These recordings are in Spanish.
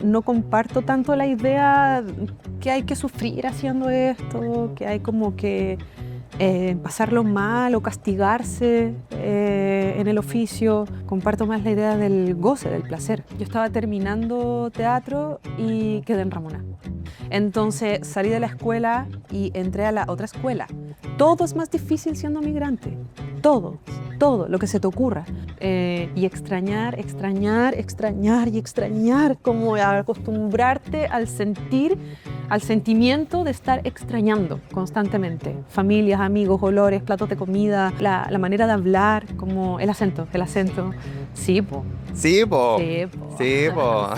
No comparto tanto la idea que hay que sufrir haciendo esto, que hay como que pasarlo mal o castigarse en el oficio. Comparto más la idea del goce, del placer. Yo estaba terminando teatro y quedé en Ramona. Entonces salí de la escuela y entré a la otra escuela. Todo es más difícil siendo migrante. Todo lo que se te ocurra. Y extrañar, como acostumbrarte al sentimiento de estar extrañando constantemente. Familias, amigos, olores, platos de comida, la manera de hablar, como el acento. Sí, po. Sí, po. Sí, po. Sí, po.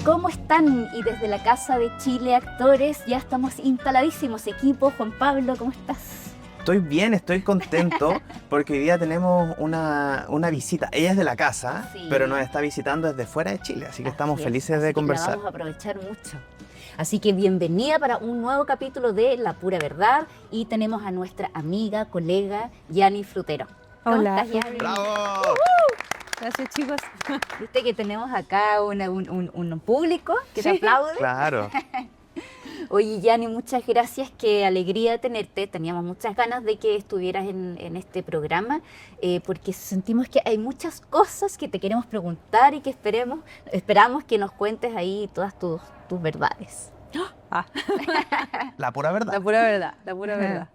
¿Cómo están? Y desde la Casa de Chile Actores ya estamos instaladísimos. Equipo, Juan Pablo, ¿cómo estás? Estoy bien, estoy contento porque hoy día tenemos una visita. Ella es de la casa, Sí. pero nos está visitando desde fuera de Chile, así que estamos Así es, felices así de que la conversar. vamos a aprovechar mucho. Así que bienvenida para un nuevo capítulo de La Pura Verdad y tenemos a nuestra amiga, colega, Yani Frutero. ¿Cómo Hola. estás, Yani? ¡Bravo! Gracias, chicos. Viste que tenemos acá un público que te Sí. aplaude. Claro. Oye, Yani, muchas gracias, qué alegría tenerte. Teníamos muchas ganas de que estuvieras en este programa porque sentimos que hay muchas cosas que te queremos preguntar y que esperamos que nos cuentes ahí todas tus verdades. La pura verdad. La pura verdad.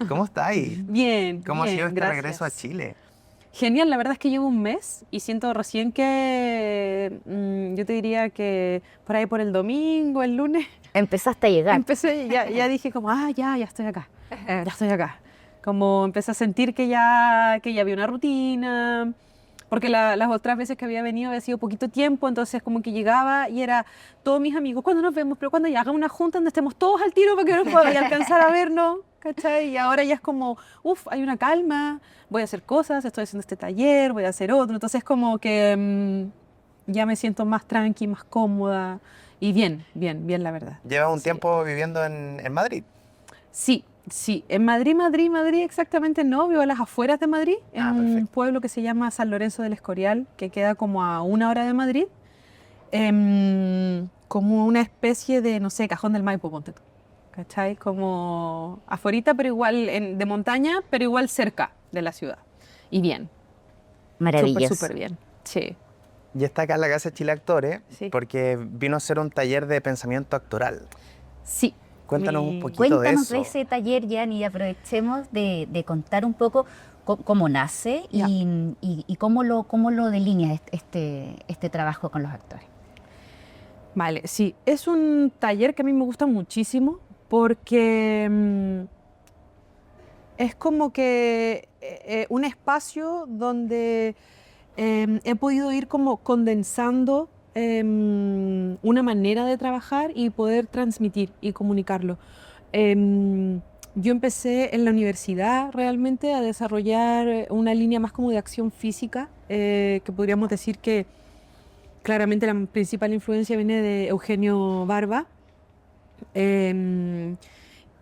¿Cómo estáis? Bien, ¿Cómo ha bien, sido este gracias. regreso a Chile? Genial, la verdad es que llevo un mes y siento recién que yo te diría que por ahí por el domingo, el lunes, Empezaste a llegar. empecé, ya dije como, ya estoy acá, ya estoy acá. Como empecé a sentir que ya había una rutina, porque las otras veces que había venido había sido poquito tiempo, entonces como que llegaba y era todos mis amigos, ¿cuándo nos vemos? Pero cuando ya haga una junta donde estemos todos al tiro para que nos pueda alcanzar a vernos, ¿cachai? Y ahora ya es como, hay una calma, voy a hacer cosas, estoy haciendo este taller, voy a hacer otro, entonces como que ya me siento más tranqui, más cómoda y bien la verdad. Llevas un Sí. tiempo viviendo en Madrid. Sí, en Madrid exactamente no, vivo a las afueras de Madrid, en un Perfecto. pueblo que se llama San Lorenzo del Escorial, que queda como a 1 hora de Madrid, como una especie de, no sé, Cajón del Maipo, ponte tú, ¿cachai? Como afuerita, pero igual de montaña, pero igual cerca de la ciudad. Y bien, Maravilloso. súper bien, sí. Y está acá en la Casa de Chile Actores Sí. porque vino a hacer un taller de pensamiento actoral. Sí. Cuéntanos un poquito Cuéntanos de de eso. ese taller, Yani, y aprovechemos de contar un poco cómo nace Ya. y cómo lo delineas este trabajo con los actores. Vale, sí, es un taller que a mí me gusta muchísimo porque es como que un espacio donde he podido ir como condensando una manera de trabajar y poder transmitir y comunicarlo. Yo empecé en la universidad realmente a desarrollar una línea más como de acción física, que podríamos decir que claramente la principal influencia viene de Eugenio Barba.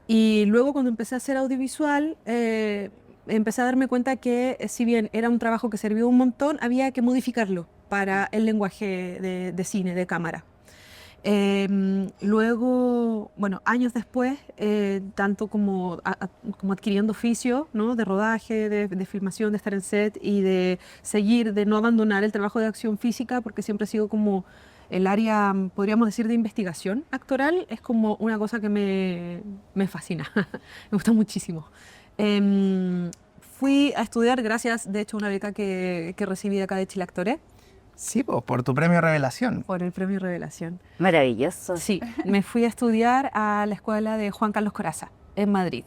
Y luego cuando empecé a hacer audiovisual, empecé a darme cuenta que si bien era un trabajo que servía un montón, había que modificarlo para el lenguaje de cine, de cámara. Luego, bueno, años después, tanto como adquiriendo oficio, ¿no? De rodaje, de filmación, de estar en set y de seguir, de no abandonar el trabajo de acción física, porque siempre ha sido como el área, podríamos decir, de investigación actoral, es como una cosa que me fascina, me gusta muchísimo. Fui a estudiar, gracias, de hecho, a una beca que recibí de acá de Chile Actores, Sí, pues, por tu premio Revelación. por el premio Revelación. Maravilloso. Sí, me fui a estudiar a la escuela de Juan Carlos Corazza, en Madrid.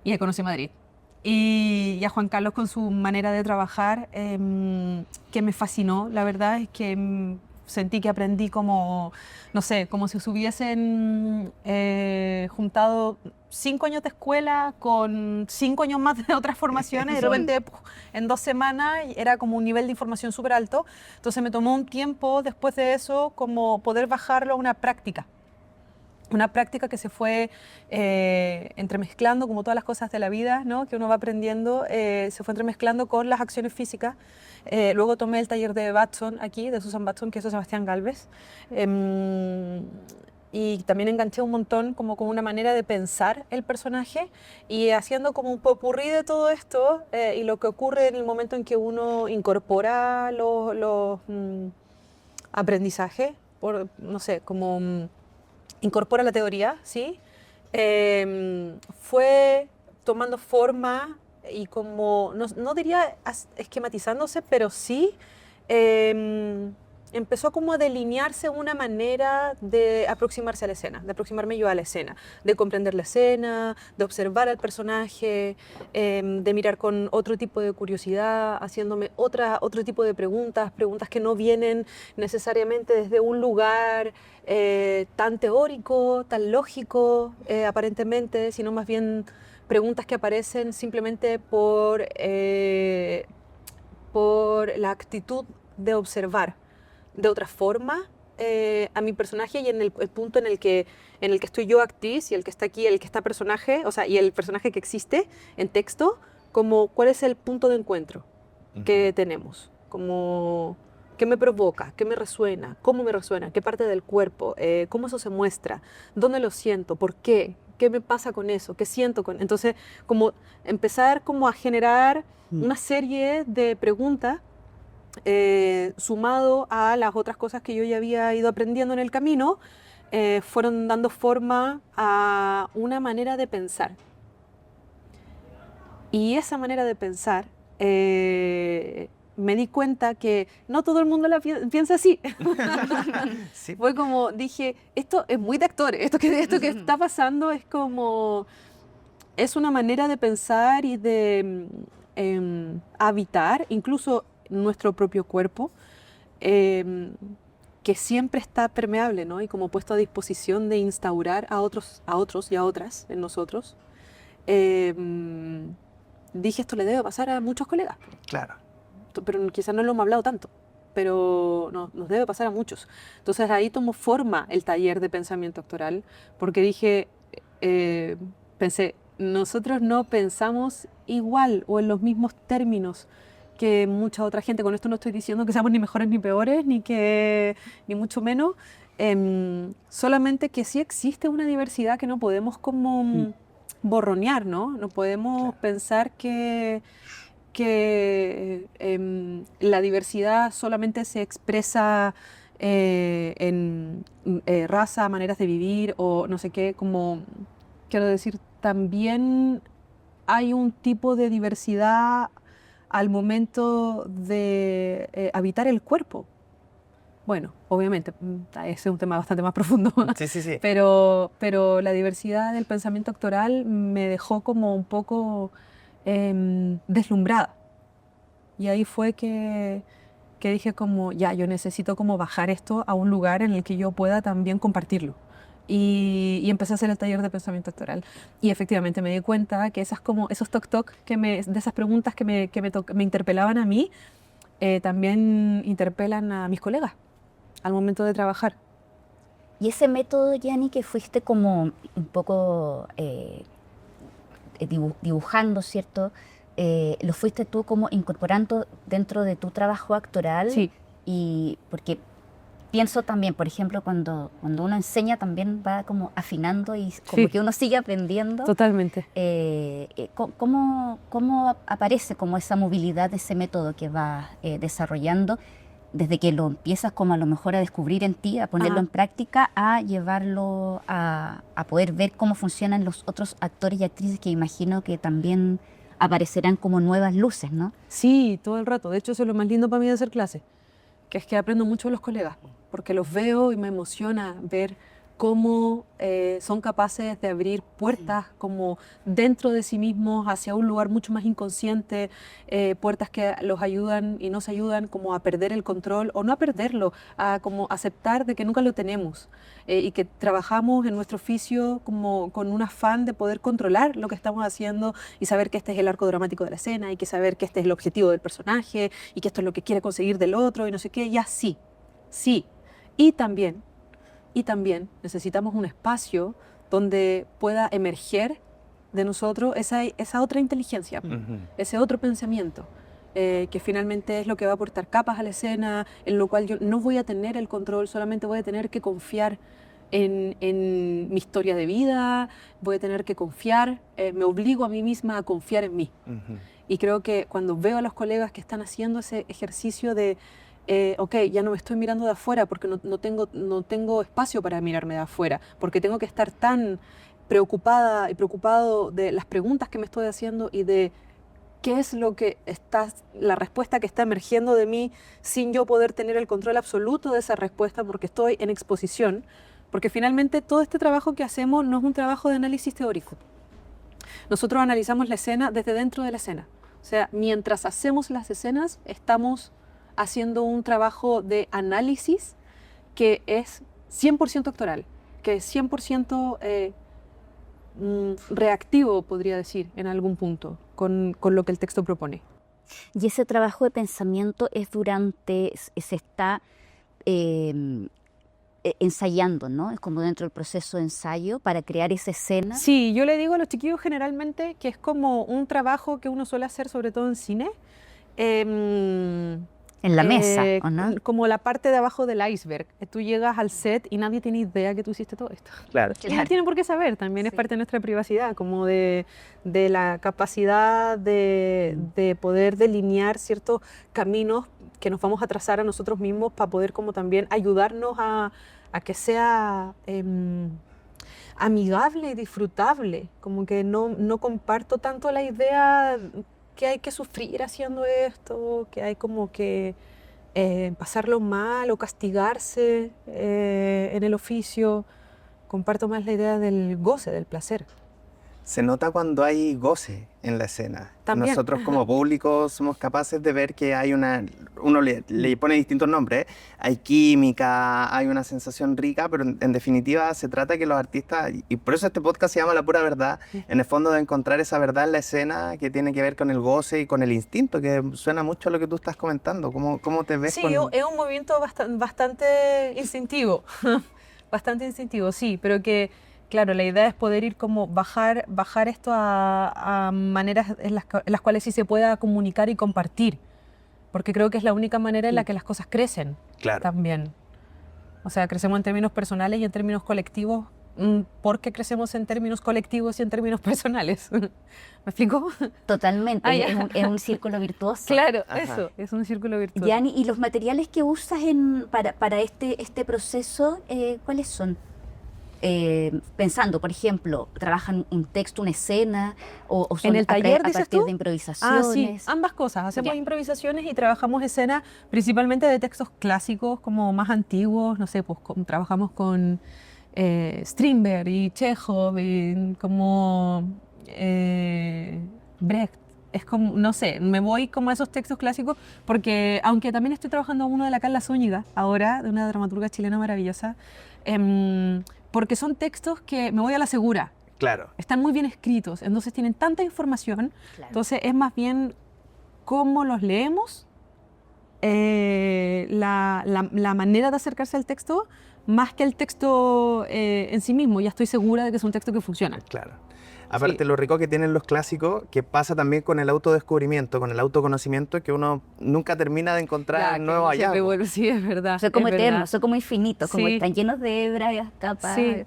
Y ya conocí Madrid. Y a Juan Carlos con su manera de trabajar, que me fascinó, la verdad, es que sentí que aprendí como, no sé, como si se hubiesen juntado 5 años de escuela con 5 años más de otras formaciones, y de repente en 2 semanas era como un nivel de información súper alto. Entonces me tomó un tiempo después de eso como poder bajarlo a una práctica. una práctica que se fue entremezclando, como todas las cosas de la vida, ¿no? Que uno va aprendiendo, se fue entremezclando con las acciones físicas. Luego tomé el taller de Batson aquí, de Susan Batson, que hizo Sebastián Galvez. Y también enganché un montón como con una manera de pensar el personaje y haciendo como un popurrí de todo esto y lo que ocurre en el momento en que uno incorpora los aprendizajes, no sé, como incorpora la teoría, ¿sí? Fue tomando forma y como, no diría esquematizándose, pero sí empezó como a delinearse una manera de aproximarse a la escena, de aproximarme yo a la escena, de comprender la escena, de observar al personaje, de mirar con otro tipo de curiosidad, haciéndome otro tipo de preguntas que no vienen necesariamente desde un lugar tan teórico, tan lógico, aparentemente, sino más bien preguntas que aparecen simplemente por la actitud de observar de otra forma a mi personaje y en el punto en el que estoy yo actriz y el que está aquí, el que está personaje, o sea, y el personaje que existe en texto, como cuál es el punto de encuentro que tenemos, como qué me provoca, qué me resuena, cómo me resuena, qué parte del cuerpo, cómo eso se muestra, dónde lo siento, por qué, qué me pasa con eso, qué siento con... Entonces, como empezar como a generar una serie de preguntas sumado a las otras cosas que yo ya había ido aprendiendo en el camino, fueron dando forma a una manera de pensar. Y esa manera de pensar, me di cuenta que no todo el mundo la piensa así. Sí. Fue como, dije, esto es muy de actores, esto que está pasando es como, es una manera de pensar y de habitar, incluso nuestro propio cuerpo, que siempre está permeable, ¿no? Y como puesto a disposición de instaurar a otros y a otras en nosotros. Dije, esto le debe pasar a muchos colegas. Claro. Pero quizás no lo hemos hablado tanto, pero nos debe pasar a muchos. Entonces ahí tomó forma el taller de pensamiento actoral, porque dije, pensé, nosotros no pensamos igual o en los mismos términos que mucha otra gente. Con esto no estoy diciendo que seamos ni mejores ni peores, ni mucho menos. Solamente que sí existe una diversidad que no podemos como borronear, ¿no? No podemos pensar que la diversidad solamente se expresa en raza, maneras de vivir o no sé qué, como quiero decir, también hay un tipo de diversidad al momento de habitar el cuerpo. Bueno, obviamente, ese es un tema bastante más profundo, Sí, sí, sí. pero la diversidad del pensamiento actoral me dejó como un poco deslumbrada. Y ahí fue que dije como, ya, yo necesito como bajar esto a un lugar en el que yo pueda también compartirlo. Y empecé a hacer el taller de pensamiento actoral. Y efectivamente me di cuenta que esos toc-toc, de esas preguntas que me interpelaban a mí, también interpelan a mis colegas al momento de trabajar. Y ese método, Yanni, que fuiste como un poco dibujando, ¿cierto? Lo fuiste tú como incorporando dentro de tu trabajo actoral. Sí. Y porque pienso también, por ejemplo, cuando uno enseña también va como afinando y como Sí. que uno sigue aprendiendo. Totalmente. ¿Cómo aparece como esa movilidad de ese método que vas desarrollando desde que lo empiezas como a lo mejor a descubrir en ti, a ponerlo en práctica, a llevarlo a poder ver cómo funcionan los otros actores y actrices que imagino que también aparecerán como nuevas luces, ¿no? Sí, todo el rato. De hecho, eso es lo más lindo para mí de hacer clase, que es que aprendo mucho de los colegas, porque los veo y me emociona ver cómo son capaces de abrir puertas como dentro de sí mismos hacia un lugar mucho más inconsciente, puertas que los ayudan y nos ayudan como a perder el control o no a perderlo, a como aceptar de que nunca lo tenemos y que trabajamos en nuestro oficio como con un afán de poder controlar lo que estamos haciendo y saber que este es el arco dramático de la escena y que saber que este es el objetivo del personaje y que esto es lo que quiere conseguir del otro y no sé qué, ya sí, sí. Y también y también necesitamos un espacio donde pueda emerger de nosotros esa otra inteligencia, ese otro pensamiento, que finalmente es lo que va a aportar capas a la escena, en lo cual yo no voy a tener el control, solamente voy a tener que confiar en mi historia de vida, voy a tener que confiar, me obligo a mí misma a confiar en mí. Y creo que cuando veo a los colegas que están haciendo ese ejercicio de, ok, ya no me estoy mirando de afuera porque no tengo espacio para mirarme de afuera, porque tengo que estar tan preocupada y preocupado de las preguntas que me estoy haciendo y de qué es la respuesta que está emergiendo de mí sin yo poder tener el control absoluto de esa respuesta porque estoy en exposición, porque finalmente todo este trabajo que hacemos no es un trabajo de análisis teórico. Nosotros analizamos la escena desde dentro de la escena. O sea, mientras hacemos las escenas, estamos haciendo un trabajo de análisis que es 100% actoral, que es 100% reactivo, podría decir, en algún punto, con lo que el texto propone. Y ese trabajo de pensamiento es se está ensayando, ¿no? Es como dentro del proceso de ensayo para crear esa escena. Sí, yo le digo a los chiquillos generalmente que es como un trabajo que uno suele hacer sobre todo en cine. En la mesa, ¿o no? Como la parte de abajo del iceberg. Tú llegas al set y nadie tiene idea que tú hiciste todo esto. Claro. Y no tienen por qué saber, también es parte de nuestra privacidad, como de la capacidad de poder delinear ciertos caminos que nos vamos a trazar a nosotros mismos para poder como también ayudarnos a que sea amigable y disfrutable. Como que no comparto tanto la idea que hay que sufrir haciendo esto, que hay como que pasarlo mal o castigarse en el oficio. Comparto más la idea del goce, del placer. Se nota cuando hay goce en la escena. También. Nosotros como público somos capaces de ver que hay uno le pone distintos nombres, hay química, hay una sensación rica, pero en definitiva se trata que los artistas, y por eso este podcast se llama La Pura Verdad, en el fondo de encontrar esa verdad en la escena que tiene que ver con el goce y con el instinto, que suena mucho a lo que tú estás comentando. ¿Cómo te ves? Sí, es un movimiento bastante instintivo, bastante instintivo, sí, pero que claro, la idea es poder ir como bajar esto a maneras en las cuales sí se pueda comunicar y compartir, porque creo que es la única manera en la que las cosas crecen también. O sea, crecemos en términos personales y en términos colectivos, porque crecemos en términos colectivos y en términos personales. ¿Me explico? Totalmente, es un círculo virtuoso. Claro, eso, es un círculo virtuoso. Yani, ¿y los materiales que usas para este proceso, cuáles son? Pensando, por ejemplo, ¿trabajan un texto, una escena o son en el taller, a partir de improvisaciones? Sí, ambas cosas. Hacemos improvisaciones y trabajamos escenas principalmente de textos clásicos como más antiguos, no sé, pues trabajamos con Strindberg y Chekhov y como Brecht. Es como, no sé, me voy como a esos textos clásicos porque, aunque también estoy trabajando uno de la Carla Zúñiga ahora, de una dramaturga chilena maravillosa, porque son textos que me voy a la segura. Claro. Están muy bien escritos, entonces tienen tanta información, entonces es más bien cómo los leemos, la manera de acercarse al texto, más que el texto en sí mismo. Ya estoy segura de que es un texto que funciona. Claro. Aparte, lo rico que tienen los clásicos, que pasa también con el autodescubrimiento, con el autoconocimiento, que uno nunca termina de encontrar nuevos hallazgos. Sí, es verdad. Son como eternos, son como infinitos, como están llenos de hebras y capas. Sí.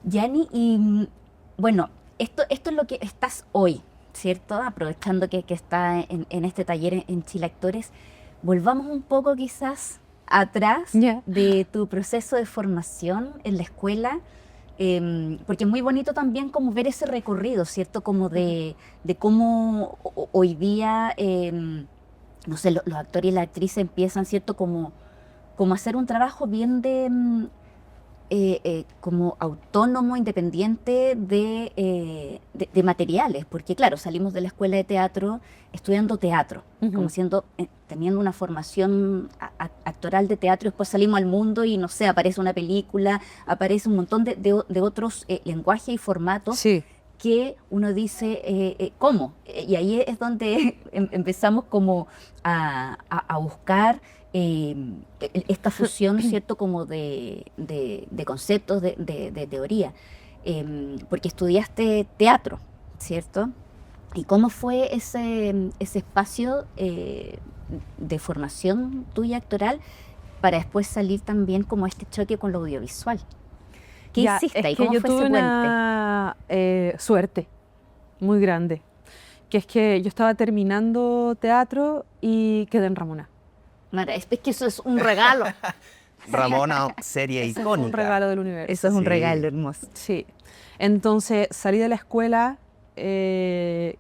Yani, y bueno, esto es lo que estás hoy, ¿cierto? Aprovechando que está en este taller en Chile Actores, volvamos un poco quizás atrás de tu proceso de formación en la escuela. Porque es muy bonito también como ver ese recorrido, ¿cierto? Como de cómo hoy día, no sé, los actores y las actrices empiezan, ¿cierto? Como a hacer un trabajo bien como autónomo, independiente de materiales. Porque claro, salimos de la escuela de teatro estudiando teatro, como teniendo una formación actoral de teatro, después salimos al mundo y no sé, aparece una película, aparece un montón de otros lenguajes y formatos que uno dice, ¿cómo? Y ahí es donde empezamos como a buscar esta fusión, ¿cierto? Como de conceptos, de teoría. Porque estudiaste teatro, ¿cierto? ¿Y cómo fue ese espacio de formación tuya actoral para después salir también como este choque con lo audiovisual? ¿Qué Ya, hiciste es ahí? que ¿Cómo yo fue tuve ese puente? una suerte muy grande, que es que yo estaba terminando teatro y quedé en Ramona. Mara, es que eso es un regalo. Ramona, serie Eso es icónica. un regalo del universo. Eso es un Sí. regalo hermoso. Sí. Entonces salí de la escuela de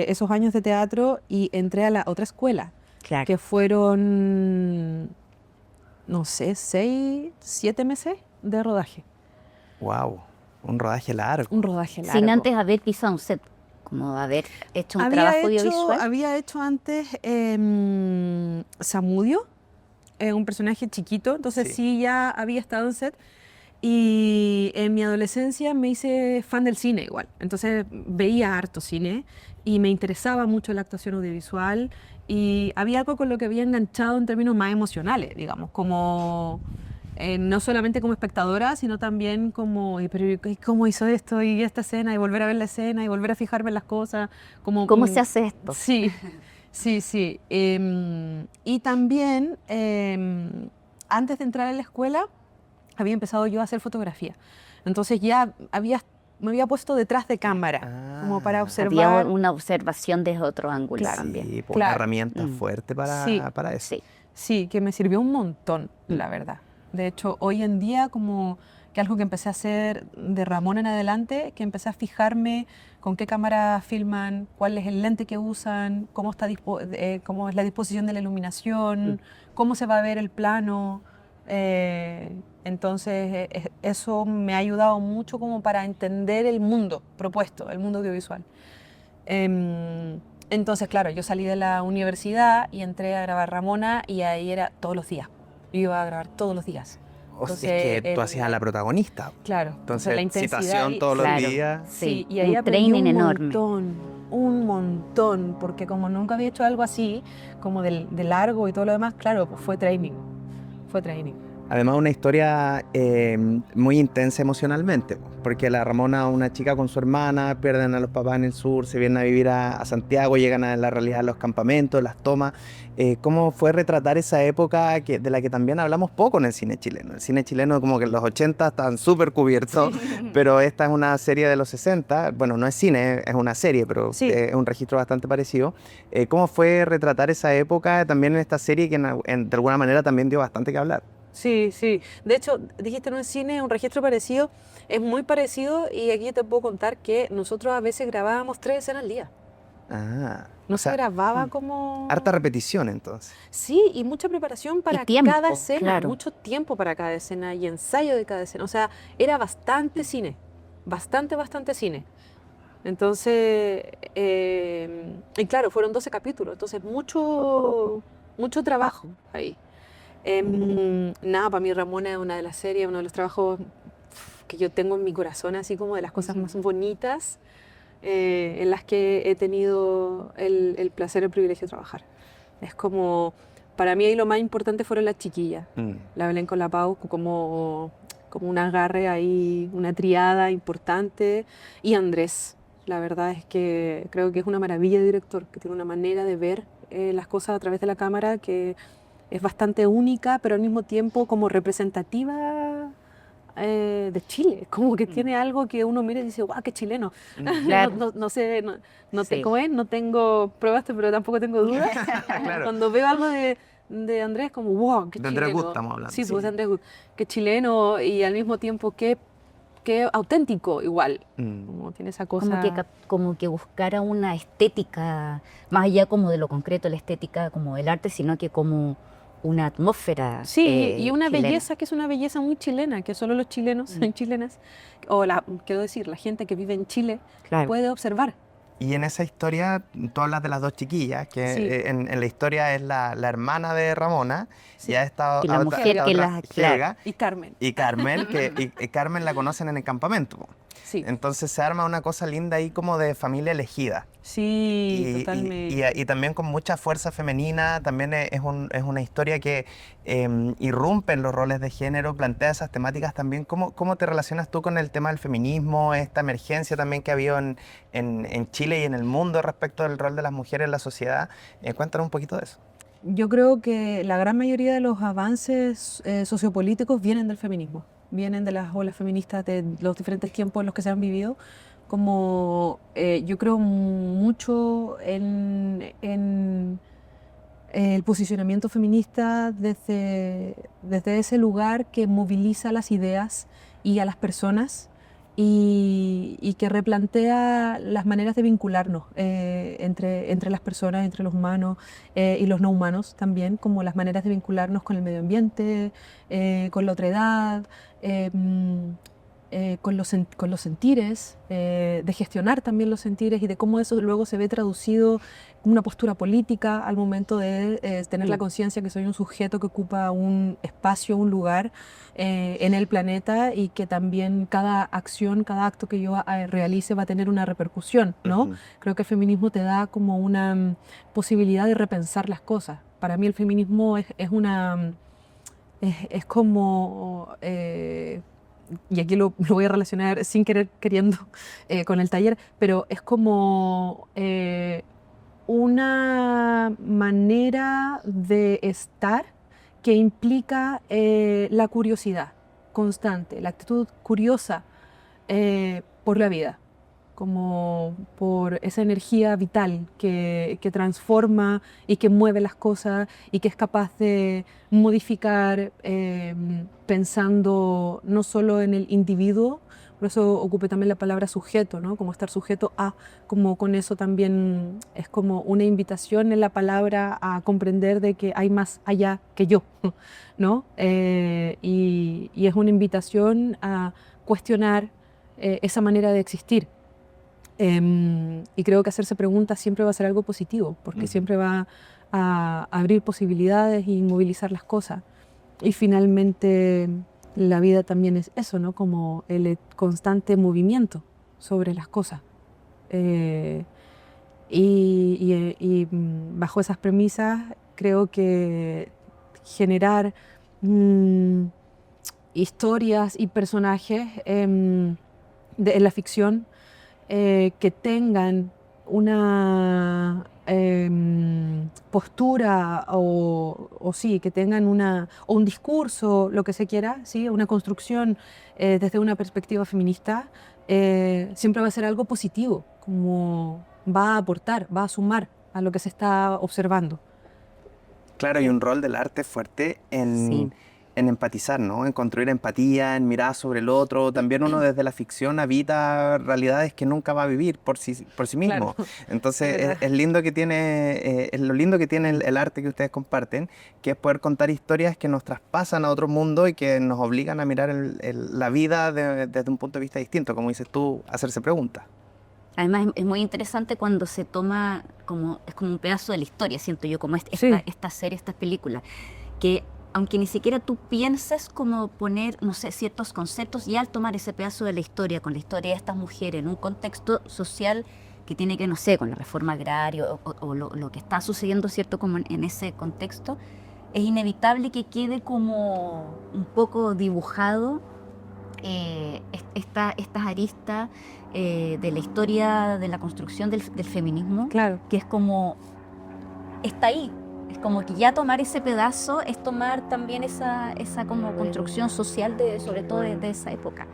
esos años de teatro y entré a la otra escuela, Claro. que fueron, no sé, 6, 7 meses de rodaje. Wow, un rodaje largo. Un rodaje largo. Sin antes haber pisado un set, como haber hecho un trabajo audiovisual. Había hecho antes Samudio, un personaje chiquito, entonces Sí. sí ya había estado en set. Y en mi adolescencia me hice fan del cine igual, entonces veía harto cine y me interesaba mucho la actuación audiovisual y había algo con lo que había enganchado en términos más emocionales, digamos, como no solamente como espectadora, sino también como, pero ¿y cómo hizo esto y esta escena? Y volver a ver la escena y volver a fijarme en las cosas. Como, ¿Cómo se hace esto? Sí, sí, sí. Y también, antes de entrar a la escuela, había empezado yo a hacer fotografía. Entonces ya me había puesto detrás de cámara, como para Ah. observar. Había una observación desde otro ángulo Claro. también. Sí, pues, Claro. una herramienta Mm. fuerte Sí. para eso. Sí. Sí, que me sirvió un montón, la verdad. De hecho, hoy en día, como que algo que empecé a hacer de Ramón en adelante, que empecé a fijarme con qué cámara filman, cuál es el lente que usan, cómo cómo es la disposición de la iluminación, cómo se va a ver el plano. Entonces, eso me ha ayudado mucho como para entender el mundo propuesto, el mundo audiovisual. Entonces, claro, yo salí de la universidad y entré a grabar Ramona y ahí era todos los días. Yo iba a grabar todos los días. O sea, Entonces, es que tú hacías a la protagonista. Claro, Entonces, la intensidad citación ahí- todos los Claro. días. Sí, Sí, y ahí un aprendí training un enorme. un montón, porque como nunca había hecho algo así, como de largo y todo lo demás, claro, pues fue training. Además, una historia muy intensa emocionalmente, porque la Ramona, una chica con su hermana, pierden a los papás en el sur, se vienen a vivir a Santiago, llegan a la realidad de los campamentos, las tomas. ¿Cómo fue retratar esa época de la que también hablamos poco en el cine chileno? El cine chileno, como que en los 80 estaban súper cubiertos, pero esta es una serie de los 60. Bueno, no es cine, es una serie, pero Sí. es un registro bastante parecido. ¿Cómo fue retratar esa época también en esta serie que de alguna manera también dio bastante que hablar? Sí, sí. De hecho, dijiste en un cine, un registro parecido, es muy parecido y aquí te puedo contar que nosotros a veces grabábamos 3 escenas al día. Ah, No o sea, se grababa como... harta repetición entonces. Sí, y mucha preparación para tiempo, cada escena, claro. mucho tiempo para cada escena y ensayo de cada escena. O sea, era bastante cine, bastante cine. Entonces, y claro, fueron 12 capítulos, entonces mucho trabajo ahí. Nada, para mí Ramona es una de las series, uno de los trabajos que yo tengo en mi corazón, así como de las cosas más bonitas en las que he tenido el placer, el privilegio de trabajar. Es como, para mí ahí lo más importante fueron las chiquillas, la Belén con la Pau, como un agarre ahí, una triada importante, y Andrés. La verdad es que creo que es una maravilla de director, que tiene una manera de ver las cosas a través de la cámara que es bastante única, pero al mismo tiempo como representativa de Chile. Como que tiene algo que uno mira y dice, ¡guau, qué chileno! Claro. No sé, Sí. ¿cómo es? No tengo pruebas, pero tampoco tengo dudas. Claro. Cuando veo algo de Andrés, como, ¡wow, qué De chileno! Andrés Gut estamos hablando, Sí, sí. pues de Andrés Gut. Qué chileno y al mismo tiempo qué auténtico igual. Como tiene esa cosa... Como que buscara una estética, más allá como de lo concreto, la estética como del arte, sino que como una atmósfera. Sí, y una chilena. belleza que es una belleza muy chilena, que solo los chilenos y chilenas, quiero decir, la gente que vive en Chile Claro. puede observar. Y en esa historia, tú hablas de las dos chiquillas, que Sí. en la historia es la hermana de Ramona, Sí. y a esta Y la otra- mujer esta que otra, la- Helga, Y Carmen. y Carmen, y Carmen la conocen en el campamento. Po. Sí. Entonces se arma una cosa linda ahí como de familia elegida. Sí, totalmente. Y también con mucha fuerza femenina, también es una historia que irrumpe en los roles de género, plantea esas temáticas también. ¿Cómo te relacionas tú con el tema del feminismo, esta emergencia también que ha habido en Chile y en el mundo respecto del rol de las mujeres en la sociedad? Cuéntanos un poquito de eso. Yo creo que la gran mayoría de los avances sociopolíticos vienen del feminismo, vienen de las olas feministas de los diferentes tiempos en los que se han vivido. Como yo creo mucho en el posicionamiento feminista desde ese lugar que moviliza las ideas y a las personas y que replantea las maneras de vincularnos entre las personas, entre los humanos y los no humanos también, como las maneras de vincularnos con el medio ambiente, con la otredad, con los sentires, de gestionar también los sentires y de cómo eso luego se ve traducido en una postura política al momento de tener la conciencia que soy un sujeto que ocupa un espacio, un lugar en el planeta y que también cada acción, cada acto que yo realice va a tener una repercusión, ¿no? Creo que el feminismo te da como una posibilidad de repensar las cosas. Para mí el feminismo es como... y aquí lo voy a relacionar sin querer queriendo con el taller, pero es como una manera de estar que implica la curiosidad constante, la actitud curiosa por la vida, como por esa energía vital que transforma y que mueve las cosas y que es capaz de modificar pensando no solo en el individuo, por eso ocupé también la palabra sujeto, ¿no? Como estar sujeto a, como con eso también es como una invitación en la palabra a comprender de que hay más allá que yo, ¿no? Y es una invitación a cuestionar esa manera de existir. Y creo que hacerse preguntas siempre va a ser algo positivo, porque siempre va a abrir posibilidades y movilizar las cosas. Y finalmente la vida también es eso, ¿no? Como el constante movimiento sobre las cosas. Bajo esas premisas creo que generar historias y personajes en la ficción que tengan una postura o sí, que tengan o un discurso, lo que se quiera, ¿sí? Una construcción desde una perspectiva feminista, siempre va a ser algo positivo, como va a aportar, va a sumar a lo que se está observando. Claro, hay un rol del arte fuerte Sí. en empatizar, ¿no? En construir empatía, en mirar sobre el otro. También uno desde la ficción habita realidades que nunca va a vivir por sí mismo. Claro, Entonces es verdad. es lindo que tiene, es lo lindo que tiene el arte que ustedes comparten, que es poder contar historias que nos traspasan a otro mundo y que nos obligan a mirar la vida desde un punto de vista distinto, como dices tú, hacerse preguntas. Además es muy interesante cuando se toma es como un pedazo de la historia, siento yo, como Sí. esta serie, estas películas, que aunque ni siquiera tú pienses como poner, no sé, ciertos conceptos, y al tomar ese pedazo de la historia, con la historia de estas mujeres en un contexto social que tiene que, no sé, con la reforma agraria o lo que está sucediendo, ¿cierto? Como en ese contexto, es inevitable que quede como un poco dibujado estas aristas de la historia de la construcción del feminismo, Claro. que es como, está ahí. Es como que ya tomar ese pedazo es tomar también esa como construcción social, sobre todo de esa época.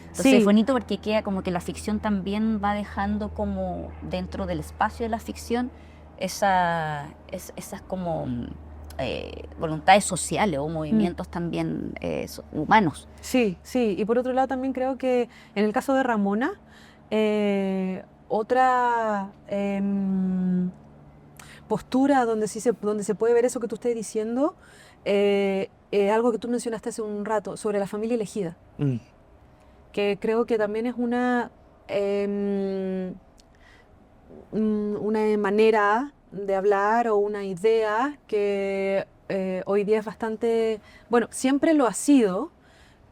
Entonces Sí. es bonito porque queda como que la ficción también va dejando como dentro del espacio de la ficción esas como voluntades sociales o movimientos también humanos. Sí, sí. Y por otro lado también creo que en el caso de Ramona, otra postura donde se puede ver eso que tú estás diciendo, algo que tú mencionaste hace un rato sobre la familia elegida, que creo que también es una manera de hablar o una idea que hoy día es bastante, bueno, siempre lo ha sido,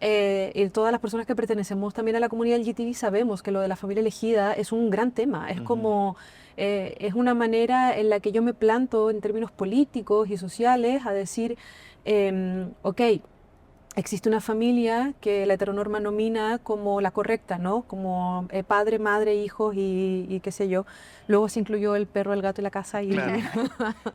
y todas las personas que pertenecemos también a la comunidad LGTB sabemos que lo de la familia elegida es un gran tema. Es como, es una manera en la que yo me planto en términos políticos y sociales a decir, ok, existe una familia que la heteronorma nomina como la correcta, ¿no? Como padre, madre, hijos y qué sé yo. Luego se incluyó el perro, el gato y la casa y, Claro.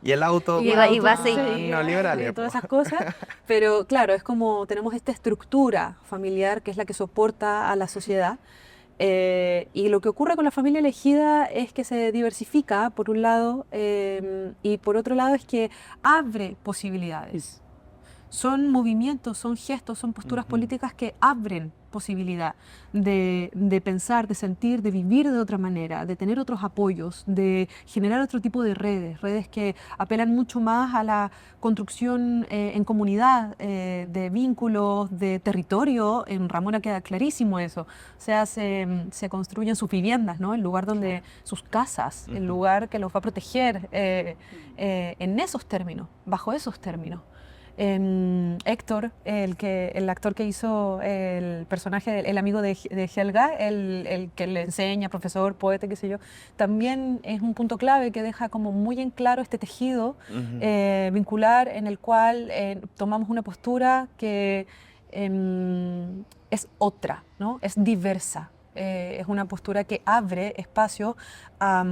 Y el auto. Y va a seguir. Neoliberal. y todas esas cosas. Pero claro, es como tenemos esta estructura familiar que es la que soporta a la sociedad. Y lo que ocurre con la familia elegida es que se diversifica, por un lado, y por otro lado es que abre posibilidades. Son movimientos, son gestos, son posturas políticas que abren posibilidad de pensar, de sentir, de vivir de otra manera, de tener otros apoyos, de generar otro tipo de redes que apelan mucho más a la construcción en comunidad, de vínculos, de territorio. En Ramona queda clarísimo eso. O sea, se construyen sus viviendas, ¿no? El lugar donde, sus casas, el lugar que los va a proteger en esos términos, bajo esos términos. Héctor, el actor que hizo el personaje, el amigo de Helga, el que le enseña, profesor, poeta, qué sé yo, también es un punto clave que deja como muy en claro este tejido vincular en el cual tomamos una postura que es otra, ¿no? Es diversa, es una postura que abre espacio a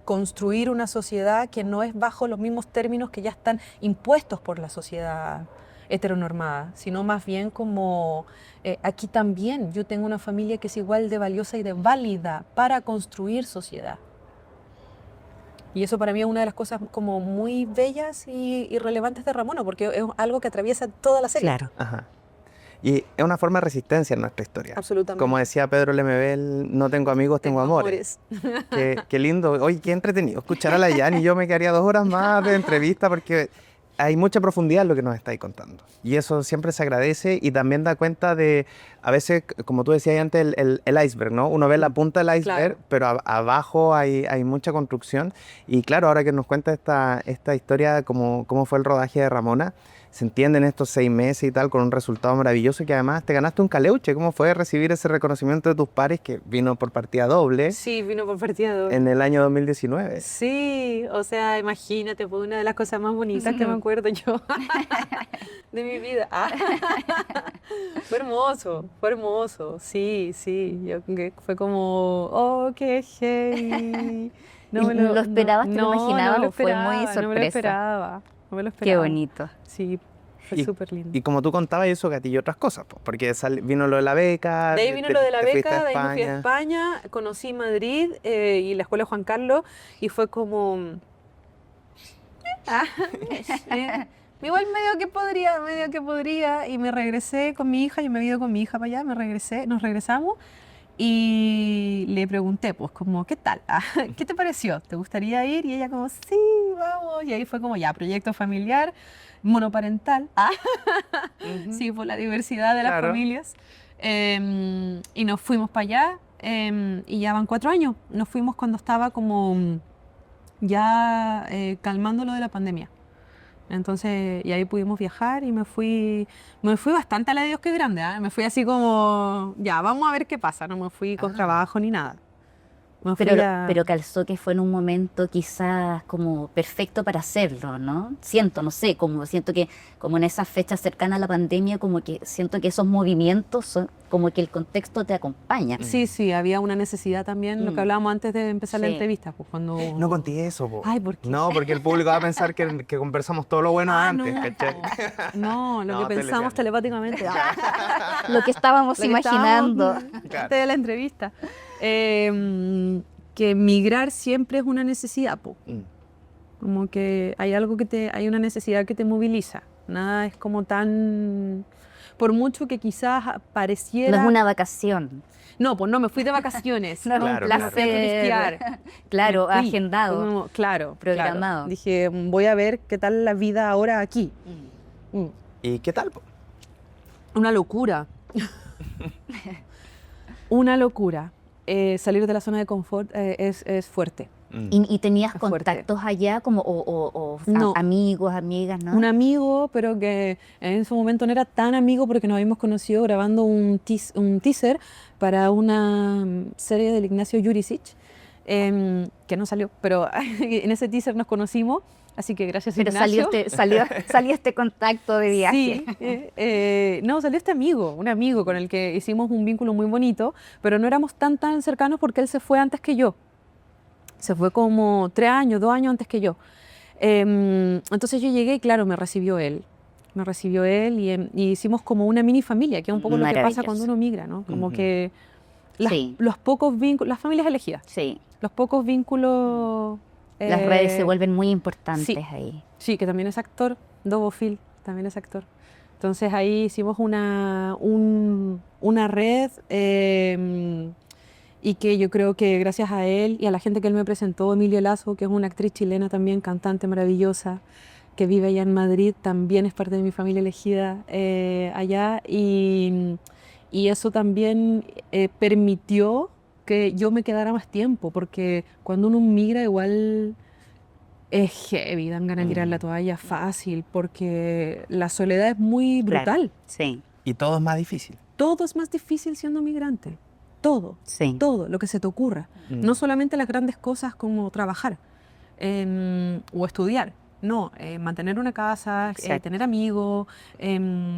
construir una sociedad que no es bajo los mismos términos que ya están impuestos por la sociedad heteronormada, sino más bien como aquí también yo tengo una familia que es igual de valiosa y de válida para construir sociedad. Y eso para mí es una de las cosas como muy bellas y relevantes de Ramona, porque es algo que atraviesa toda la serie. Claro. Ajá. Y es una forma de resistencia en nuestra historia. Absolutamente. Como decía Pedro Lemebel, no tengo amigos, tengo amores. Qué lindo. Oye, qué entretenido escuchar a la Yani. Yo me quedaría 2 horas más de entrevista porque hay mucha profundidad en lo que nos estáis contando. Y eso siempre se agradece y también da cuenta de, a veces, como tú decías antes, el iceberg, ¿no? Uno ve la punta del iceberg, Claro. pero abajo hay mucha construcción. Y claro, ahora que nos cuenta esta historia, cómo fue el rodaje de Ramona, se entienden estos 6 meses y tal, con un resultado maravilloso, y que además te ganaste un caleuche. ¿Cómo fue recibir ese reconocimiento de tus pares que vino por partida doble Sí, vino por partida doble. en el año 2019? Sí, o sea, imagínate, fue una de las cosas más bonitas que me acuerdo yo de mi vida. Fue hermoso, sí, fue como, oh, qué heavy. ¿Lo esperabas, te lo imaginabas o fue muy No me lo sorpresa? esperaba, no me lo esperaba. Qué bonito. Sí, fue súper lindo. Y como tú contabas, eso gatilló otras cosas, porque vino lo de la beca. De ahí vino lo de la te fuiste beca, a de ahí me fui a España, conocí Madrid y la escuela Juan Carlos y fue como... igual medio que podría y me regresé con mi hija, yo me había ido con mi hija para allá, nos regresamos y le pregunté, pues como, ¿qué tal? ¿Qué te pareció? ¿Te gustaría ir? Y ella como, sí, vamos. Y ahí fue como, ya, proyecto familiar, monoparental. Sí, por la diversidad de las Claro. familias. Y nos fuimos para allá y ya van 4 años. Nos fuimos cuando estaba como ya calmando lo de la pandemia. Entonces, y ahí pudimos viajar y me fui bastante a la de Dios que es grande, ¿eh? Me fui así como, ya, vamos a ver qué pasa, no me fui con trabajo ni nada. Me fui Pero calzó que fue en un momento quizás como perfecto para hacerlo, ¿no? Siento que como en esas fechas cercanas a la pandemia, como que siento que esos movimientos son como que el contexto te acompaña. Sí, había una necesidad también, lo que hablábamos antes de empezar la Sí. entrevista, pues cuando... No conté eso, po. Ay, ¿por qué? No, porque el público va a pensar que conversamos todo lo bueno antes, no, ¿cachai? no, lo No, que pensamos telepáticamente. Lo que estábamos Lo que imaginando. estábamos Claro. antes de la entrevista. Que migrar siempre es una necesidad, po. Como que hay hay una necesidad que te moviliza. Nada es como tan... Por mucho que quizás pareciera... No es una vacación. No, pues no, me fui de vacaciones. No es Claro, un claro. Me fui a turistear. Claro, Me fui. agendado. Fue como, claro, Programado. claro. Dije, voy a ver qué tal la vida ahora aquí. ¿Y qué tal, po? Una locura. Una locura. Salir de la zona de confort es fuerte. ¿Y tenías Es fuerte. contactos allá como No. amigos, amigas, no? Un amigo, pero que en ese momento no era tan amigo porque nos habíamos conocido grabando un teaser para una serie del Ignacio Jurisic, que no salió, pero en ese teaser nos conocimos, así que gracias Pero Ignacio. salió este contacto de viaje. Sí, no, salió este amigo, un amigo con el que hicimos un vínculo muy bonito, pero no éramos tan cercanos porque él se fue antes que yo. Se fue como 3 años, 2 años antes que yo. Entonces yo llegué y claro, me recibió él. Me recibió él y hicimos como una mini familia, que es un poco lo que pasa Maravilloso. cuando uno migra, ¿no? Como que Sí. los pocos vínculos, las familias elegidas, Sí, los pocos vínculos... las redes se eh, vuelven muy importantes sí. ahí. Sí, que también es actor, Dobo Phil, también es actor. Entonces ahí hicimos una red y que yo creo que gracias a él y a la gente que él me presentó, Emilio Lazo, que es una actriz chilena también, cantante maravillosa, que vive allá en Madrid, también es parte de mi familia elegida allá y eso también permitió que yo me quedara más tiempo, porque cuando uno migra igual es heavy, dan ganas de tirar la toalla fácil, porque la soledad es muy brutal. Claro. Sí, Y todo es más difícil. Todo es más difícil siendo migrante. Todo, sí. todo lo que se te ocurra. No solamente las grandes cosas como trabajar o estudiar. No, mantener una casa, Exacto. tener amigos,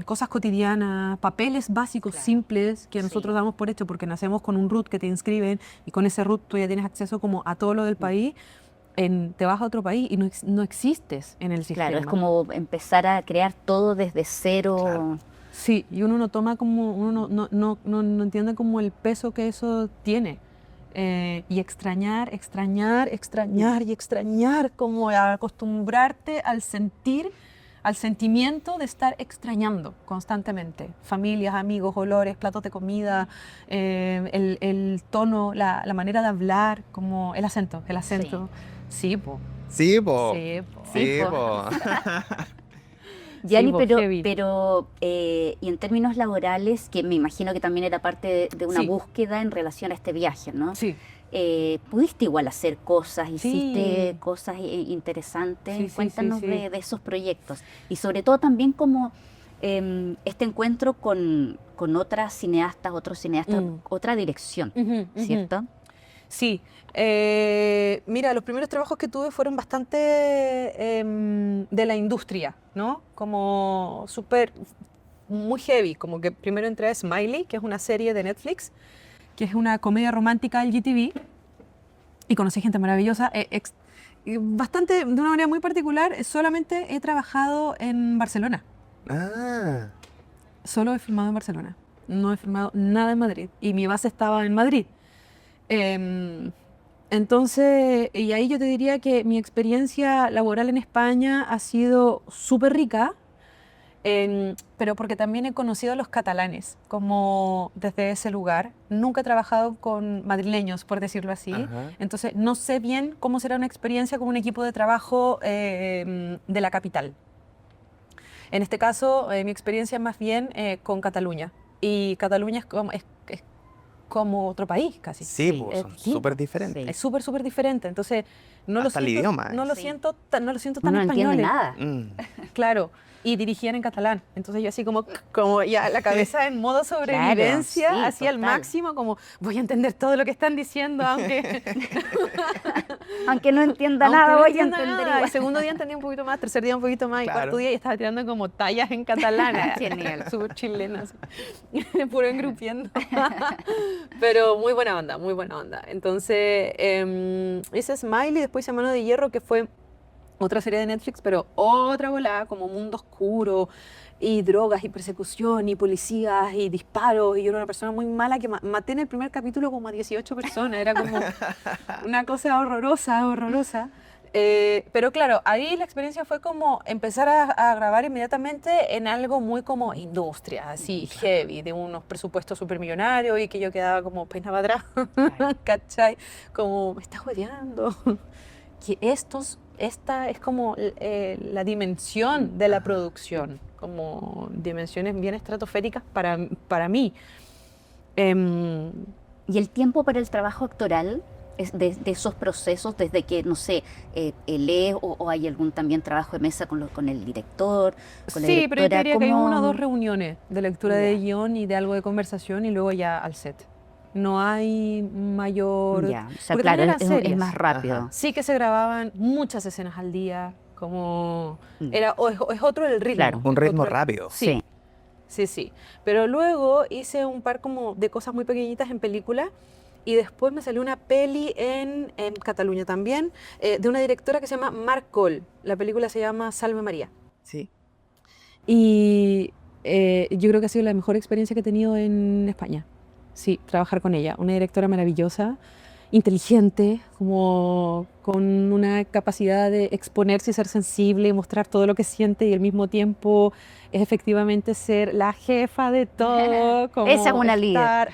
cosas cotidianas, papeles básicos Claro. simples que Sí. nosotros damos por hecho porque nacemos con un RUT que te inscriben y con ese RUT tú ya tienes acceso como a todo lo del país. Te vas a otro país y no existes en el sistema. Claro, es como empezar a crear todo desde cero. Claro. Sí, y uno no toma como, uno no entiende como el peso que eso tiene. Y extrañar y extrañar, como acostumbrarte al sentimiento de estar extrañando constantemente. Familias, amigos, olores, platos de comida, el tono, la manera de hablar, como el acento. Sí, po. Sí, po. Sí, po. Sí, po. po. Yanni, po, pero, heavy. y en términos laborales, que me imagino que también era parte de una Sí. búsqueda en relación a este viaje, ¿no? Sí. ¿Pudiste igual hacer cosas? ¿Hiciste Sí. cosas interesantes? Sí, sí, Cuéntanos sí. De esos proyectos. Y sobre todo también como este encuentro con otras cineastas, otros cineastas, otra dirección, Ujú, ujú. ¿cierto? Sí, mira, los primeros trabajos que tuve fueron bastante de la industria, ¿no? Como súper, muy heavy, como que primero entré a Smiley, que es una serie de Netflix, que es una comedia romántica LGTB, y conocí gente maravillosa, y bastante, de una manera muy particular, solamente he trabajado en Barcelona, Ah. solo he filmado en Barcelona, no he filmado nada en Madrid, y mi base estaba en Madrid. Entonces, y ahí yo te diría que mi experiencia laboral en España ha sido súper rica, pero porque también he conocido a los catalanes, como desde ese lugar. Nunca he trabajado con madrileños, por decirlo así. Ajá. Entonces, no sé bien cómo será una experiencia con un equipo de trabajo de la capital. En este caso, mi experiencia es más bien con Cataluña. Y Cataluña es como otro país casi. Sí, Sí, pues son sí. súper diferentes. Sí. Es súper diferente. Entonces, no Hasta el lo siento, idioma, no lo Sí. siento tan Uno español. no entiende nada. Claro. Y dirigían en catalán. Entonces yo así como ya la cabeza en modo sobrevivencia, sí, así al total. máximo, como voy a entender todo lo que están diciendo, aunque Aunque no entienda aunque nada, no voy a entienda entender nada. igual. Y segundo día entendí un poquito más, tercer día un poquito más, y Claro. cuarto día ya estaba tirando como tallas en catalán. Genial. Súper chilenas. Puro engrupiendo. Pero muy buena onda, muy buena onda. Entonces, hice Smiley, después hice Mano de Hierro, que fue otra serie de Netflix, pero otra volada, como mundo oscuro, y drogas, y persecución, y policías, y disparos, y yo era una persona muy mala que maté en el primer capítulo como a 18 personas, era como una cosa horrorosa, horrorosa. Pero claro, ahí la experiencia fue como empezar a grabar inmediatamente en algo muy como industria, así heavy, de unos presupuestos supermillonarios y que yo quedaba como peinaba atrás, ¿cachai? Como, me estás jodiendo. Que esta es como la dimensión de la producción, como dimensiones bien estratosféricas para mí. ¿Y el tiempo para el trabajo actoral? de esos procesos desde que, no sé, lees o hay algún también trabajo de mesa con el director, con la Sí, pero yo te directora? diría que hay ¿Cómo? 1 o 2 reuniones de lectura de Ya. guión y de algo de conversación y luego ya al set. No hay mayor... Ya, o sea, Porque claro, también eran es series. más rápido. Ajá. Sí que se grababan muchas escenas al día, como... Mm. es otro el ritmo. Claro. Un es ritmo otro rápido. Sí, sí, sí. Pero luego hice un par como de cosas muy pequeñitas en película y después me salió una peli en Cataluña también, de una directora que se llama Marc Coll. La película se llama Salve María. Sí. Y yo creo que ha sido la mejor experiencia que he tenido en España. Sí, trabajar con ella. Una directora maravillosa, inteligente, como con una capacidad de exponerse y ser sensible y mostrar todo lo que siente y al mismo tiempo es efectivamente ser la jefa de todo. Como Esa es una estar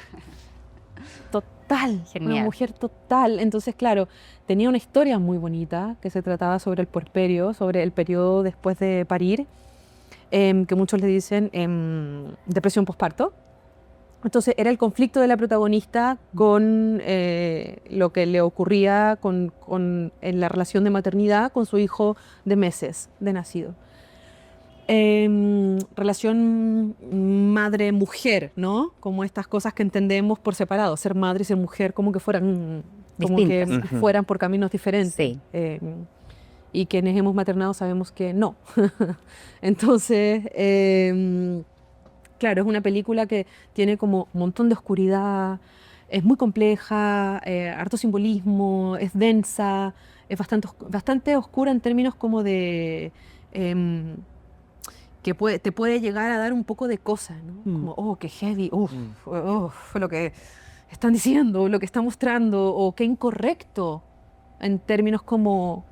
total, una Genial. mujer total. Entonces, claro, tenía una historia muy bonita que se trataba sobre el puerperio, sobre el periodo después de parir, que muchos le dicen depresión posparto. Entonces era el conflicto de la protagonista con lo que le ocurría en la relación de maternidad con su hijo de meses de nacido. Relación madre-mujer, ¿no? Como estas cosas que entendemos por separado, ser madre y ser mujer como que fueran, Distintas. Ujú. por caminos diferentes. Sí. Y quienes hemos maternado sabemos que no. Entonces, claro, es una película que tiene como un montón de oscuridad, es muy compleja, harto simbolismo, es densa, es bastante oscura en términos como de... que te puede llegar a dar un poco de cosa, ¿no? Como, oh, qué heavy, lo que están diciendo, lo que está mostrando, o qué incorrecto en términos como...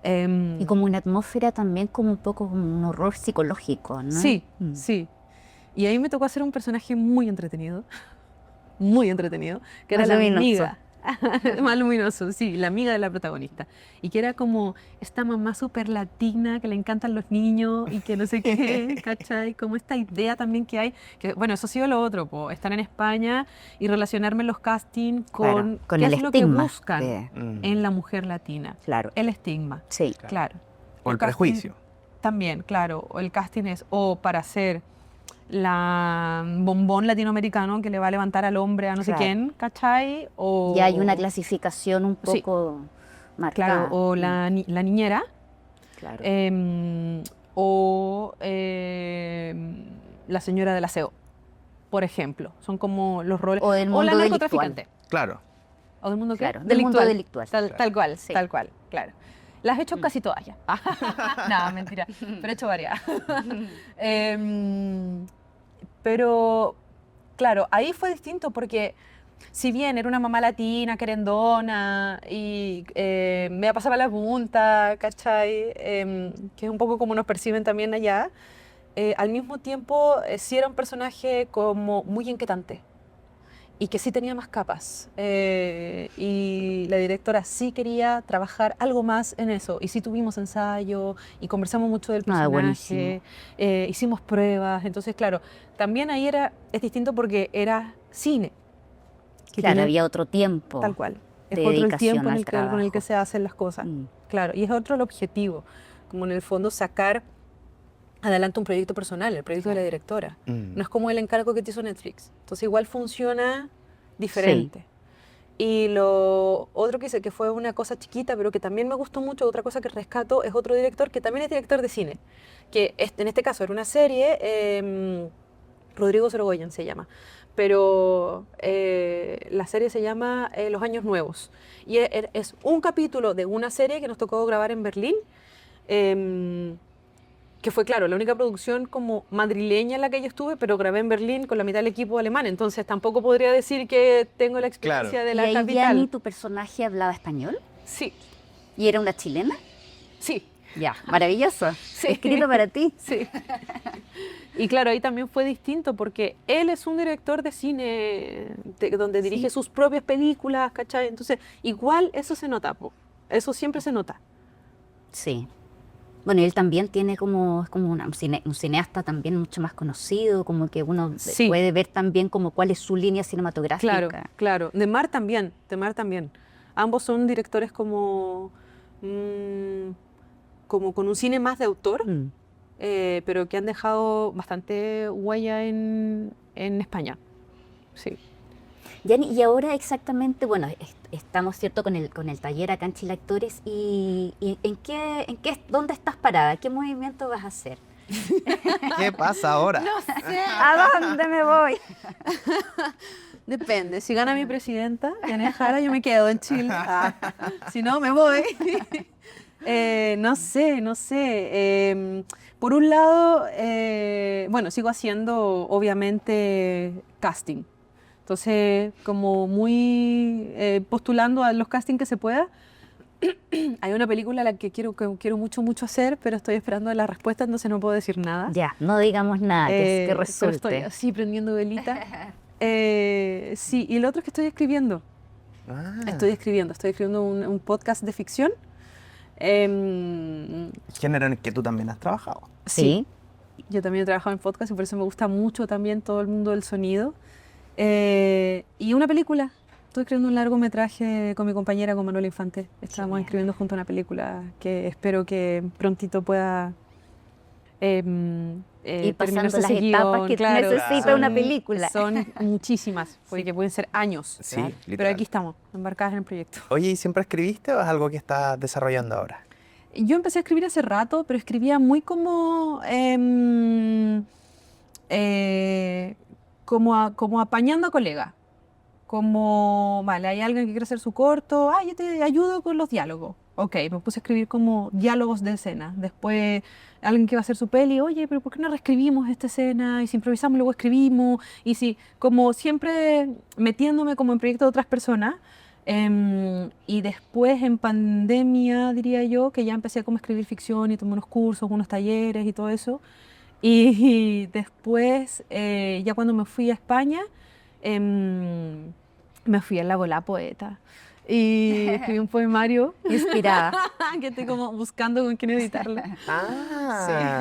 Y como una atmósfera también como un poco como un horror psicológico, ¿no? Sí, sí. Y ahí me tocó hacer un personaje muy entretenido, que era Más la luminoso. amiga. Más luminoso, sí, la amiga de la protagonista. Y que era como esta mamá súper latina, que le encantan los niños y que no sé qué, ¿cachai? Como esta idea también que hay, que bueno, eso ha sido lo otro, estar en España y relacionarme en los castings con, Claro, con qué el es lo que estigma buscan de- en la mujer latina. Claro. El estigma, Sí. claro. O el casting- prejuicio. También, claro. O el casting es o para ser la bombón latinoamericano que le va a levantar al hombre a no sé Claro. quién, ¿cachai? O, Ya hay una clasificación un Sí. poco marcada. claro, o la niñera, Claro. o la señora del aseo, por ejemplo. Son como los roles. O del la mundo narcotraficante. Claro. O del mundo ¿qué? Claro, del mundo delictual. Tal cual, Sí. tal cual, claro. Las he hecho casi todas ya. No, mentira, pero he hecho varias. Pero, claro, ahí fue distinto porque si bien era una mamá latina, querendona, y me pasaba la punta, ¿cachai? Que es un poco como nos perciben también allá, al mismo tiempo sí era un personaje como muy inquietante y que sí tenía más capas. Y la directora sí quería trabajar algo más en eso. Y sí tuvimos ensayo y conversamos mucho del Ah, personaje, buenísimo. hicimos pruebas. Entonces, claro, también ahí es distinto porque era cine. Que Claro, tiene- había otro tiempo. Tal cual. Es de otro el dedicación tiempo en al el con el que trabajo. se hacen las cosas. Mm. Claro, y es otro el objetivo. Como en el fondo sacar adelante un proyecto personal, el proyecto de la directora. Mm. No es como el encargo que te hizo Netflix. Entonces igual funciona diferente. Y lo otro que hice, que fue una cosa chiquita, pero que también me gustó mucho, otra cosa que rescato, es otro director que también es director de cine. Que en este caso era una serie, Rodrigo Sorogoyen se llama. Pero la serie se llama Los Años Nuevos. Y es un capítulo de una serie que nos tocó grabar en Berlín. Que fue, claro, la única producción como madrileña en la que yo estuve, pero grabé en Berlín con la mitad del equipo alemán, entonces tampoco podría decir que tengo la experiencia Claro. de ¿Y la ahí, capital. Yanni, tu personaje hablaba español? Sí, ¿Y era una chilena? sí, Ya, maravilloso. Sí. Escrito para ti. sí. Y claro, ahí también fue distinto porque él es un director de cine donde dirige sus propias películas, ¿cachai? Entonces, igual eso se nota, eso siempre se nota. Sí. Bueno, y él también tiene como, es como un cineasta también mucho más conocido, como que uno Sí. puede ver también como cuál es su línea cinematográfica. Claro, claro. De Mar también, de Mar también. Ambos son directores como, como con un cine más de autor, pero que han dejado bastante huella en España. Sí. Yani, y ahora exactamente, bueno, estamos, ¿cierto?, con el taller acá en Chile Actores, y ¿dónde estás parada? ¿Qué movimiento vas a hacer? ¿Qué pasa ahora? No sé, ¿a dónde me voy? Depende, si gana mi presidenta, Yanela Jara, yo me quedo en Chile. Si no, me voy. No sé. Por un lado, bueno, sigo haciendo, obviamente, casting. Entonces, como muy postulando a los castings que se pueda. Hay una película a la que quiero mucho hacer, pero estoy esperando la respuesta, entonces no puedo decir nada. Ya, no digamos nada, que Pero resulte. estoy así prendiendo velita. Sí, y lo otro es que estoy escribiendo. Estoy escribiendo un podcast de ficción. Género en el que tú también has trabajado. Sí. Yo también he trabajado en podcast y por eso me gusta mucho también todo el mundo del sonido. Y una película. Estoy escribiendo un largometraje con mi compañera, con Manuela Infante. Estábamos escribiendo junto a una película que espero que prontito pueda y pasando terminarse las ese etapas guión. que Claro, necesita una película. Son muchísimas, porque pueden ser años. Sí, Pero literal. aquí estamos, embarcadas en el proyecto. Oye, ¿y siempre escribiste o es algo que estás desarrollando ahora? Yo empecé a escribir hace rato, pero escribía muy como como apañando a colegas. Como, vale, hay alguien que quiere hacer su corto, yo te ayudo con los diálogos. Ok, me puse a escribir como diálogos de escena. Después, alguien que va a hacer su peli, oye, pero ¿por qué no reescribimos esta escena? Y si improvisamos, luego escribimos. Y si, como siempre metiéndome como en proyectos de otras personas. Y después, en pandemia, diría yo, que ya empecé como a escribir ficción y tomé unos cursos, unos talleres y todo eso. Y después, ya cuando me fui a España, me fui a la bola poeta y escribí un poemario Inspirada. que estoy como buscando con quién editarlo.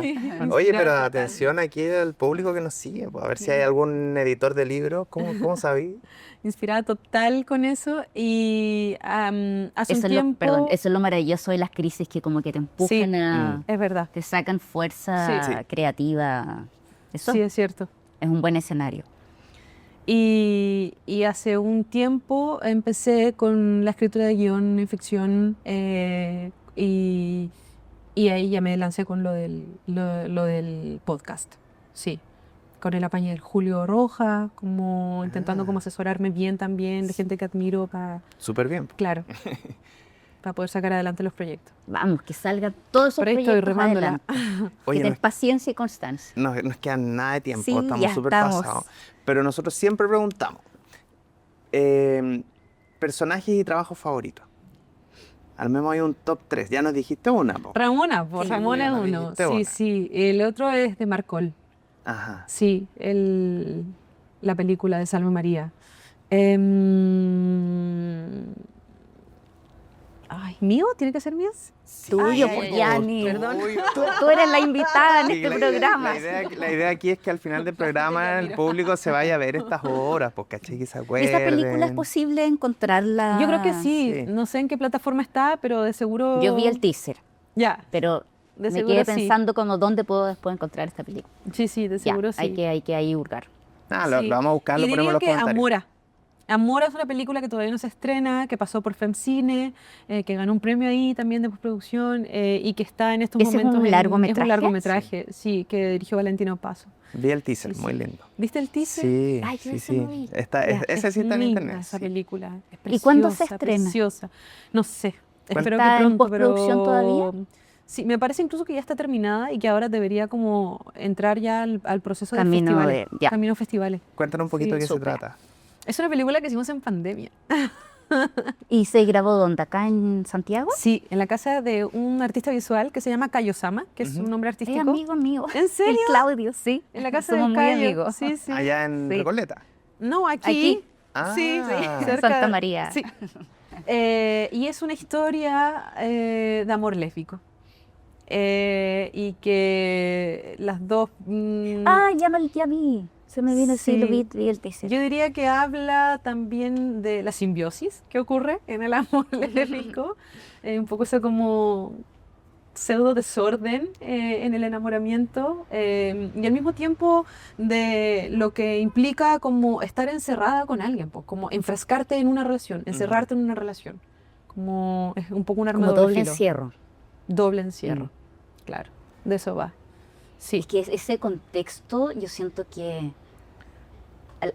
Sí. Oye, pero atención aquí al público que nos sigue, pues, a ver si hay algún editor de libros. ¿Cómo sabí? Inspirada total con eso y hace un tiempo... Perdón, eso es lo maravilloso de las crisis, que como que te empujan a... Es verdad. Te sacan fuerza creativa. Eso Sí, es cierto. es un buen escenario. Y hace un tiempo empecé con la escritura de guión en ficción y ahí ya me lancé con lo del podcast. Sí, con el apañe del Julio Roja, como intentando como asesorarme bien también de gente que admiro para... Súper bien. Claro, para poder sacar adelante los proyectos. Vamos, que salgan todos esos Por ahí estoy proyectos remándola. adelante. Oye, que ten paciencia y constancia. no nos queda nada de tiempo, Sí, estamos ya súper estamos. pasados. Pero nosotros siempre preguntamos, personajes y trabajos favoritos. Armemos ahí un top 3. Ya nos dijiste una, po. Ramona, por Sí, Ramona ya es nos uno. dijiste Sí, una. sí. El otro es de Marcol. Ajá. Sí, la película de Salve María. ¿Mío? ¿Tiene que ser mío? Tuyo, ay, pues, ay, Yani. perdón. Tú eres la invitada en Sí, este la programa. la idea aquí es que al final del programa el público se vaya a ver estas horas, pues, ¿cachai? Que se ¿Y acuerden. esta película es posible encontrarla? Yo creo que sí. Sí. No sé en qué plataforma está, pero de seguro... Yo vi el teaser, Ya, pero de me seguro quedé sí. pensando como dónde puedo después encontrar esta película. Sí, de Ya, seguro sí. hay que ahí hurgar. Lo Sí. vamos a buscar, lo Y ponemos en diría los que comentarios. Amora. Amora es una película que todavía no se estrena, que pasó por FEMCINE, que ganó un premio ahí también de postproducción y que está en estos ¿Ese es momentos... un largometraje? Es un largometraje, sí, que dirigió Valentino Paso. Vi el teaser, Sí, muy sí. lindo. ¿Viste el teaser? Sí, Ay, yo sí, ese sí. no vi. Ese sí está en linda internet. esa sí. película. Es ¿Y preciosa, cuándo se estrena? Preciosa. No sé. Espero ¿Está que en pronto, postproducción pero... todavía? Sí, me parece incluso que ya está terminada y que ahora debería como entrar ya al proceso de Camino festivales. de- ya. Camino a festivales. Cuéntanos un poquito Sí, de qué se súper. trata. Es una película que hicimos en pandemia. ¿Y se grabó dónde? ¿Acá en Santiago? Sí, en la casa de un artista visual que se llama Cayo Sama, que es un nombre Es artístico. amigo mío. ¿En serio? El Claudio, sí. En la casa Somos de muy Cayo. amigos. Sí, sí. Allá en Sí. Recoleta. No, aquí. Aquí. Ah. Sí, En cerca Santa María. Sí. Y es una historia de amor lésbico. Y que las dos... Ya vi. Se me vino, sí, Sí. lo vi el teaser. Yo diría que habla también de la simbiosis que ocurre en el amor lésbico, un poco eso como pseudo desorden en el enamoramiento y al mismo tiempo de lo que implica como estar encerrada con alguien, pues, como enfrascarte en una relación, encerrarte en una relación, como es un poco un arma Como de doble filo. encierro. Doble encierro, claro, de eso va. Sí, Es que ese contexto, yo siento que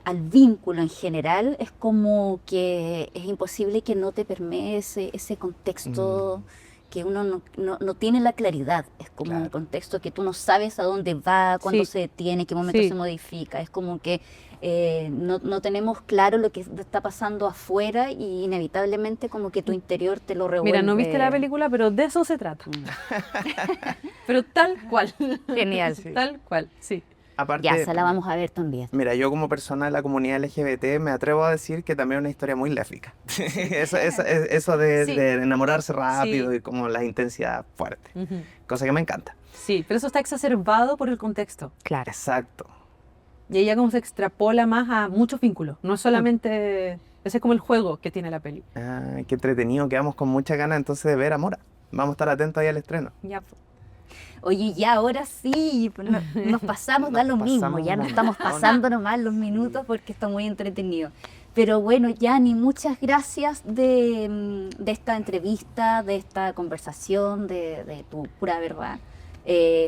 al vínculo en general es como que es imposible que no te permee ese contexto que uno no tiene la claridad. Es como un Claro. contexto que tú no sabes a dónde va, cuándo Sí. se detiene, qué momento Sí. se modifica. Es como que no tenemos claro lo que está pasando afuera y inevitablemente como que tu interior te lo revuelve. mira, no viste la película, pero de eso se trata. Mm. Pero tal cual. Genial. Sí. Tal cual, sí. Aparte, Ya, esa la vamos a ver también. mira, yo como persona de la comunidad LGBT me atrevo a decir que también es una historia muy lésbica. Eso de, Sí. de enamorarse rápido Sí. y como la intensidad fuerte, Ujú. cosa que me encanta. Sí, pero eso está exacerbado por el contexto. Claro. Exacto. Y ella como se extrapola más a muchos vínculos. No es solamente... Ese es como el juego que tiene la peli. Ah, qué entretenido, quedamos con muchas ganas entonces de ver Amora. Vamos a estar atentos ahí al estreno. Ya, po. Oye, ya ahora sí, pues nos pasamos, da lo Nos mismo, pasamos ya un nos estamos montón. pasando nomás los minutos porque está muy entretenido. Pero bueno, Yanni, muchas gracias de esta entrevista, de esta conversación, de tu pura verdad.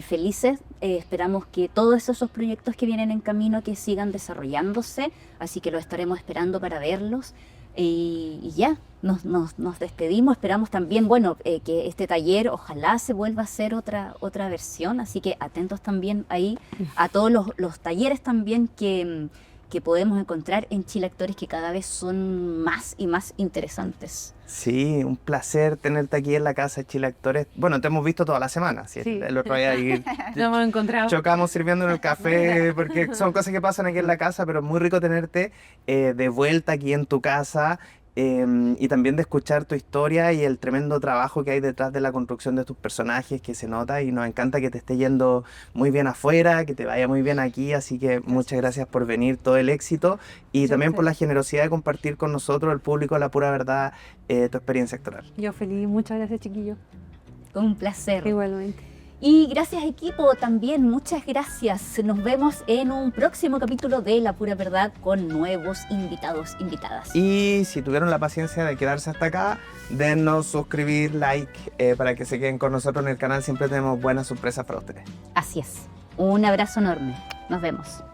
Felices, esperamos que todos esos proyectos que vienen en camino que sigan desarrollándose, así que los estaremos esperando para verlos. Y ya, nos despedimos, esperamos también, bueno, que este taller ojalá se vuelva a hacer otra versión, así que atentos también ahí a todos los talleres también que podemos encontrar en Chile Actores, que cada vez son más y más interesantes. Sí, un placer tenerte aquí en la casa de Chile Actores. Bueno, te hemos visto toda la semana. ¿Sí? Sí. El otro día ahí Nos hemos encontrado. chocamos sirviendo en el café, porque son cosas que pasan aquí en la casa, pero es muy rico tenerte de vuelta aquí en tu casa y también de escuchar tu historia y el tremendo trabajo que hay detrás de la construcción de tus personajes, que se nota y nos encanta que te esté yendo muy bien afuera, que te vaya muy bien aquí, así que muchas gracias por venir, todo el éxito y Muchas también por la gracias. generosidad de compartir con nosotros, el público, la pura verdad, tu experiencia actoral. Yo feliz, muchas gracias, chiquillos. Un placer. Igualmente. Y gracias equipo también, muchas gracias. Nos vemos en un próximo capítulo de La Pura Verdad con nuevos invitados, invitadas. Y si tuvieron la paciencia de quedarse hasta acá, dennos suscribir, like, para que se queden con nosotros en el canal. Siempre tenemos buenas sorpresas para ustedes. Así es. Un abrazo enorme. Nos vemos.